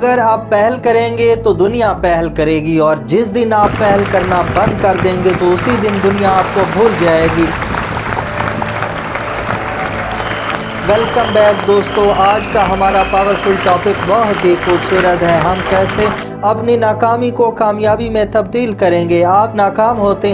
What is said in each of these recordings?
अगर आप पहल करेंगे तो दुनिया पहल करेगी, और जिस दिन आप पहल करना बंद कर देंगे तो उसी दिन दुनिया आपको भूल जाएगी। वेलकम बैक दोस्तों, आज का हमारा पावरफुल टॉपिक बहुत ही खूबसूरत है। हम कैसे अपनी नाकामी को कामयाबी में तब्दील करेंगे। आप नाकाम होते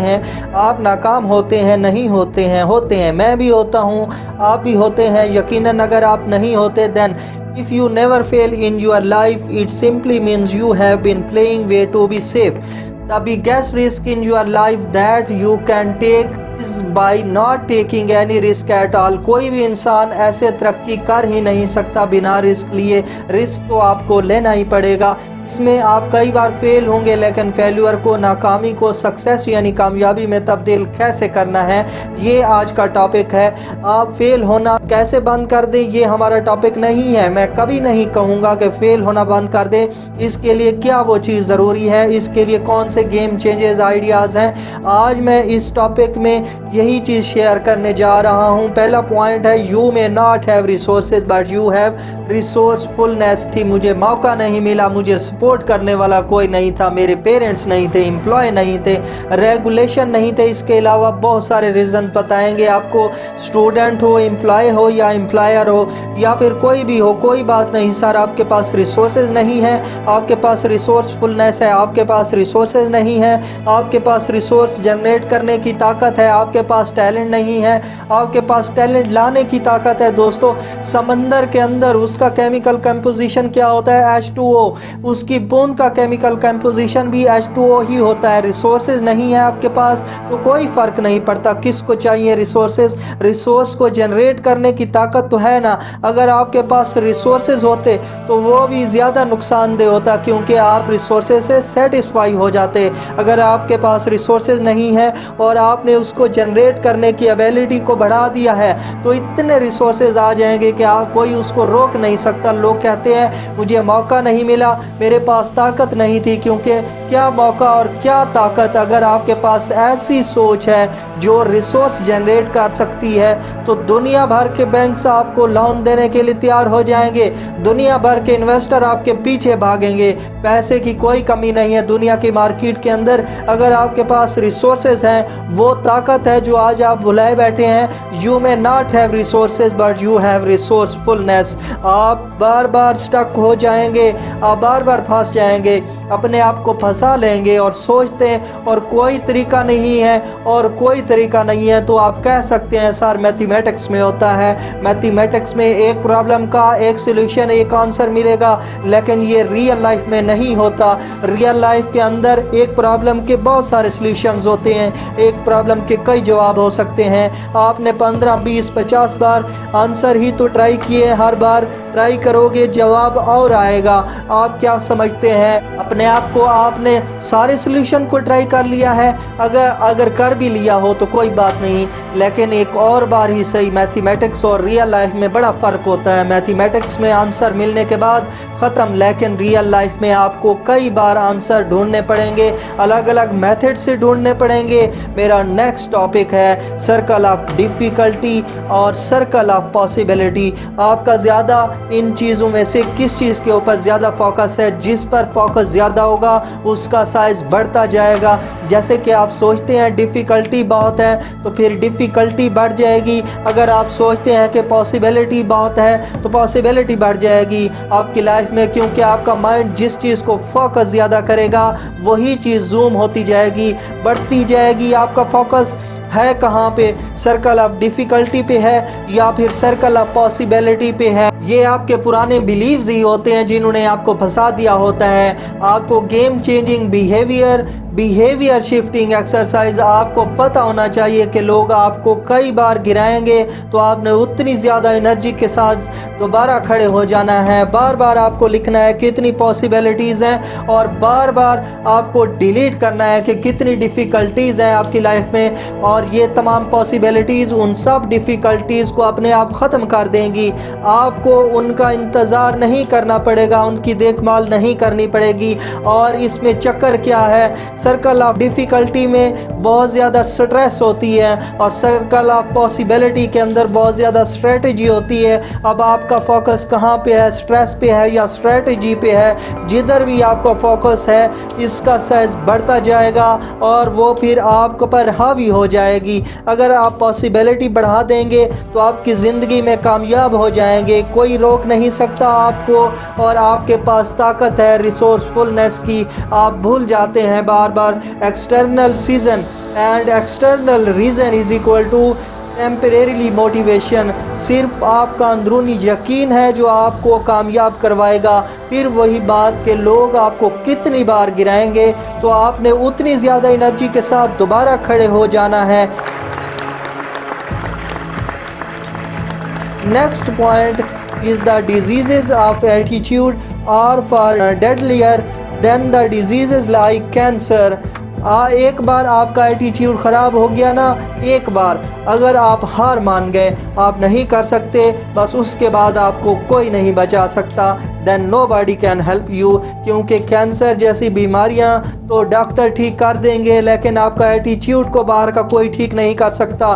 हैं, नहीं होते हैं, मैं भी होता हूँ, आप भी होते हैं। यकीनन अगर आप नहीं होते, then if you never fail in your life, it simply means you have been playing way to be safe. The biggest risk in your life that you can take is by not taking any risk at all. कोई भी इंसान ऐसे तरक्की कर ही नहीं सकता बिना risk लिए। रिस्क तो आपको लेना ही पड़ेगा। इसमें आप कई बार फेल होंगे, लेकिन फेल्यूर को, नाकामी को सक्सेस यानी कामयाबी में तब्दील कैसे करना है, ये आज का टॉपिक है। आप फेल होना कैसे बंद कर दें, ये हमारा टॉपिक नहीं है। मैं कभी नहीं कहूँगा कि फेल होना बंद कर दें। इसके लिए क्या वो चीज़ ज़रूरी है, इसके लिए कौन से गेम चेंजेस आइडियाज़ हैं, आज मैं इस टॉपिक में यही चीज़ शेयर करने जा रहा हूँ। पहला पॉइंट है, you may not have resources but you have resourcefulness. थी मुझे मौका नहीं मिला, मुझे सपोर्ट करने वाला कोई नहीं था, मेरे पेरेंट्स नहीं थे, एम्प्लॉय नहीं थे, रेगुलेशन नहीं थे। इसके अलावा बहुत सारे रीज़न बताएंगे आपको। स्टूडेंट हो, एम्प्लॉय हो या एम्प्लॉयर हो या फिर कोई भी हो, कोई बात नहीं सर, आपके पास रिसोर्सेज नहीं है, आपके पास रिसोर्सफुलनेस है, आपके पास रिसोर्सेज नहीं है, आपके पास रिसोर्स जनरेट करने की ताकत है, आपके पास टैलेंट नहीं है, आपके पास टैलेंट लाने की ताकत है। दोस्तों, समंदर के अंदर उसका केमिकल कंपोजिशन क्या होता है? H2O। उसकी बूंद का केमिकल कंपोजिशन भी H2O ही होता है। रिसोर्सेज नहीं है आपके पास तो कोई फ़र्क नहीं पड़ता। किसको चाहिए रिसोर्सेज? रिसोर्स को जनरेट करने की ताकत तो है ना। अगर आपके पास रिसोर्सेज होते तो वो भी ज़्यादा नुकसानदेह होता, क्योंकि आप रिसोर्सेज से सेटिस्फाई हो जाते। अगर आपके पास रिसोर्सेज नहीं है और आपने उसको जनरेट करने की एबिलिटी को बढ़ा दिया है तो इतने रिसोर्सेज आ जाएंगे कि कोई उसको रोक नहीं सकता। लोग कहते हैं मुझे मौका नहीं मिला, मेरे पास ताकत नहीं थी, क्योंकि क्या मौका और क्या ताकत। अगर आपके पास ऐसी सोच है जो रिसोर्स जनरेट कर सकती है तो दुनिया भर के बैंक्स आपको लोन देने के लिए तैयार हो जाएंगे, दुनिया भर के इन्वेस्टर आपके पीछे भागेंगे। पैसे की कोई कमी नहीं है दुनिया की मार्केट के अंदर। अगर आपके पास रिसोर्सेज हैं, वो ताकत है जो आज आप भुलाए बैठे हैं। You may not have resources but you have resourcefulness. आप बार बार स्टक हो जाएंगे, आप बार बार फंस जाएंगे, अपने आप को फंसा लेंगे और सोचते हैं और कोई तरीका नहीं है और कोई तरीका नहीं है। तो आप कह सकते हैं सर मैथमेटिक्स में होता है, मैथमेटिक्स में एक प्रॉब्लम का एक सॉल्यूशन, एक आंसर मिलेगा, लेकिन ये रियल लाइफ में नहीं होता। रियल लाइफ के अंदर एक प्रॉब्लम के बहुत सारे सॉल्यूशंस होते हैं, एक प्रॉब्लम के कई जवाब हो सकते हैं। आपने 15, 20, 50 बार आंसर ही तो ट्राई किए, हर बार ट्राई करोगे जवाब और आएगा। आप क्या समझते हैं अपने आप को? आपने सारे सॉल्यूशन को ट्राई कर लिया है? अगर कर भी लिया हो तो कोई बात नहीं, लेकिन एक और बार ही सही। मैथमेटिक्स और रियल लाइफ में बड़ा फ़र्क होता है। मैथमेटिक्स में आंसर मिलने के बाद ख़त्म, लेकिन रियल लाइफ में आपको कई बार आंसर ढूंढने पड़ेंगे, अलग अलग मेथड से ढूंढने पड़ेंगे। मेरा नेक्स्ट टॉपिक है सर्कल ऑफ डिफ़िकल्टी और सर्कल ऑफ पॉसिबिलिटी। आपका ज़्यादा इन चीज़ों में से किस चीज़ के ऊपर ज़्यादा फोकस है? जिस पर फोकस ज़्यादा होगा उसका साइज़ बढ़ता जाएगा। जैसे कि आप सोचते हैं डिफ़िकल्टी बहुत है तो फिर डिफ़िकल्टी बढ़ जाएगी। अगर आप सोचते हैं कि पॉसिबिलिटी बहुत है तो पॉसिबिलिटी बढ़ जाएगी आपकी लाइफ में, क्योंकि आपका माइंड जिस चीज़ को फोकस ज़्यादा करेगा वही चीज़ जूम होती जाएगी, बढ़ती जाएगी। आपका फोकस है कहाँ पे? सर्कल ऑफ डिफ़िकल्टी पे है या फिर सर्कल ऑफ पॉसिबिलिटी पे है? ये आपके पुराने बिलीव्स ही होते हैं जिन्होंने आपको फंसा दिया होता है। आपको game changing behaviour shifting exercise आपको पता होना चाहिए कि लोग आपको कई बार गिराएंगे तो आपने उतनी ज़्यादा एनर्जी के साथ दोबारा खड़े हो जाना है। बार बार आपको लिखना है कितनी पॉसिबिलिटीज़ हैं और बार बार आपको डिलीट करना है कि कितनी डिफ़िकल्टीज़ हैं आपकी लाइफ में, और ये तमाम पॉसिबिलिटीज़ उन सब डिफ़िकल्टीज़ को अपने आप ख़त्म कर देंगी। आपको उनका इंतज़ार नहीं करना पड़ेगा, उनकी देखभाल नहीं करनी पड़ेगी। और इसमें चक्कर क्या है? सर्कल ऑफ डिफ़िकल्टी में बहुत ज़्यादा स्ट्रेस होती है और सर्कल ऑफ पॉसिबिलिटी के अंदर बहुत ज़्यादा स्ट्रेटजी होती है। अब आप आपका फोकस कहाँ पे है, स्ट्रेस पे है या स्ट्रेटजी पे है, जिधर भी आपका फोकस है इसका साइज बढ़ता जाएगा और वो फिर आपको पर हावी हो जाएगी। अगर आप पॉसिबिलिटी बढ़ा देंगे तो आपकी ज़िंदगी में कामयाब हो जाएंगे, कोई रोक नहीं सकता आपको और आपके पास ताकत है रिसोर्सफुलनेस की। आप भूल जाते हैं बार बार external season and external reason is equal to temporarily motivation. सिर्फ आपका अंदरूनी यकीन है जो आपको कामयाब करवाएगा। फिर वही बात कि लोग आपको कितनी बार गिराएंगे तो आपने उतनी ज़्यादा एनर्जी के साथ दोबारा खड़े हो जाना है। Next point is the diseases of attitude are far deadlier than the diseases like cancer। एक बार आपका एटीट्यूड ख़राब हो गया ना, एक बार अगर आप हार मान गए, आप नहीं कर सकते, बस उसके बाद आपको कोई नहीं बचा सकता। Then nobody can help you, क्योंकि कैंसर जैसी बीमारियां तो डॉक्टर ठीक कर देंगे लेकिन आपका एटीट्यूड को बाहर का कोई ठीक नहीं कर सकता।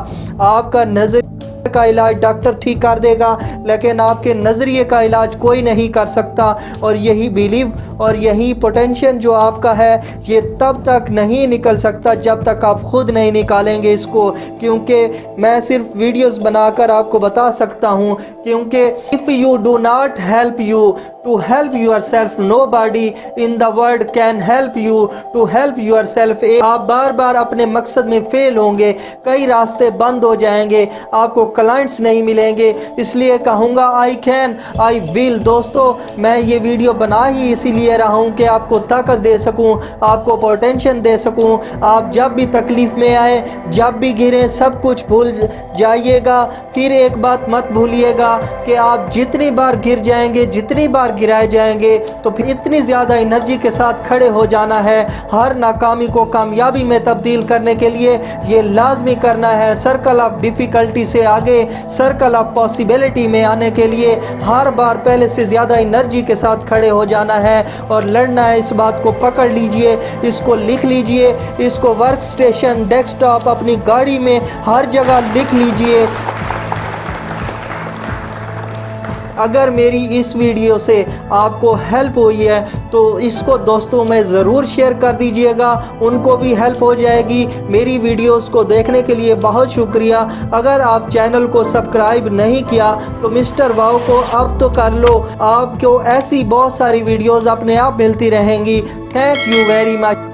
आपका नज़र का इलाज डॉक्टर ठीक कर देगा लेकिन आपके नज़रिए का इलाज कोई नहीं कर सकता। और यही बिलीव और यही पोटेंशियल जो आपका है ये तब तक नहीं निकल सकता जब तक आप खुद नहीं निकालेंगे इसको। क्योंकि मैं सिर्फ वीडियोस बनाकर आपको बता सकता हूँ, क्योंकि if you do not help you to help yourself, nobody in the world can help you to help yourself. आप बार बार अपने मकसद में फेल होंगे, कई रास्ते बंद हो जाएंगे, आपको क्लाइंट्स नहीं मिलेंगे। इसलिए कहूँगा आई कैन आई विल। दोस्तों मैं ये वीडियो बना ही इसीलिए रहा हूँ कि आपको ताकत दे सकूँ, आपको पोटेंशियल दे सकूँ। आप जब भी तकलीफ़ में आए, जब भी गिरे, सब कुछ भूल जाइएगा। फिर एक बात मत भूलिएगा कि आप जितनी बार गिर जाएंगे, जितनी बार गिराए जाएंगे तो फिर इतनी ज़्यादा एनर्जी के साथ खड़े हो जाना है। हर नाकामी को कामयाबी में तब्दील करने के लिए ये लाजमी करना है। सर्कल ऑफ डिफ़िकल्टी से आगे सर्कल ऑफ पॉसिबिलिटी में आने के लिए हर बार पहले से ज़्यादा एनर्जी के साथ खड़े हो जाना है और लड़ना है। इस बात को पकड़ लीजिए, इसको लिख लीजिए, इसको वर्क स्टेशन, डेस्कटॉप, अपनी गाड़ी में हर जगह लिख लीजिए। अगर मेरी इस वीडियो से आपको हेल्प हुई है तो इसको दोस्तों में ज़रूर शेयर कर दीजिएगा, उनको भी हेल्प हो जाएगी। मेरी वीडियोस को देखने के लिए बहुत शुक्रिया। अगर आप चैनल को सब्सक्राइब नहीं किया तो मिस्टर वाव को अब तो कर लो, आपको ऐसी बहुत सारी वीडियोस अपने आप मिलती रहेंगी। Thank you very much.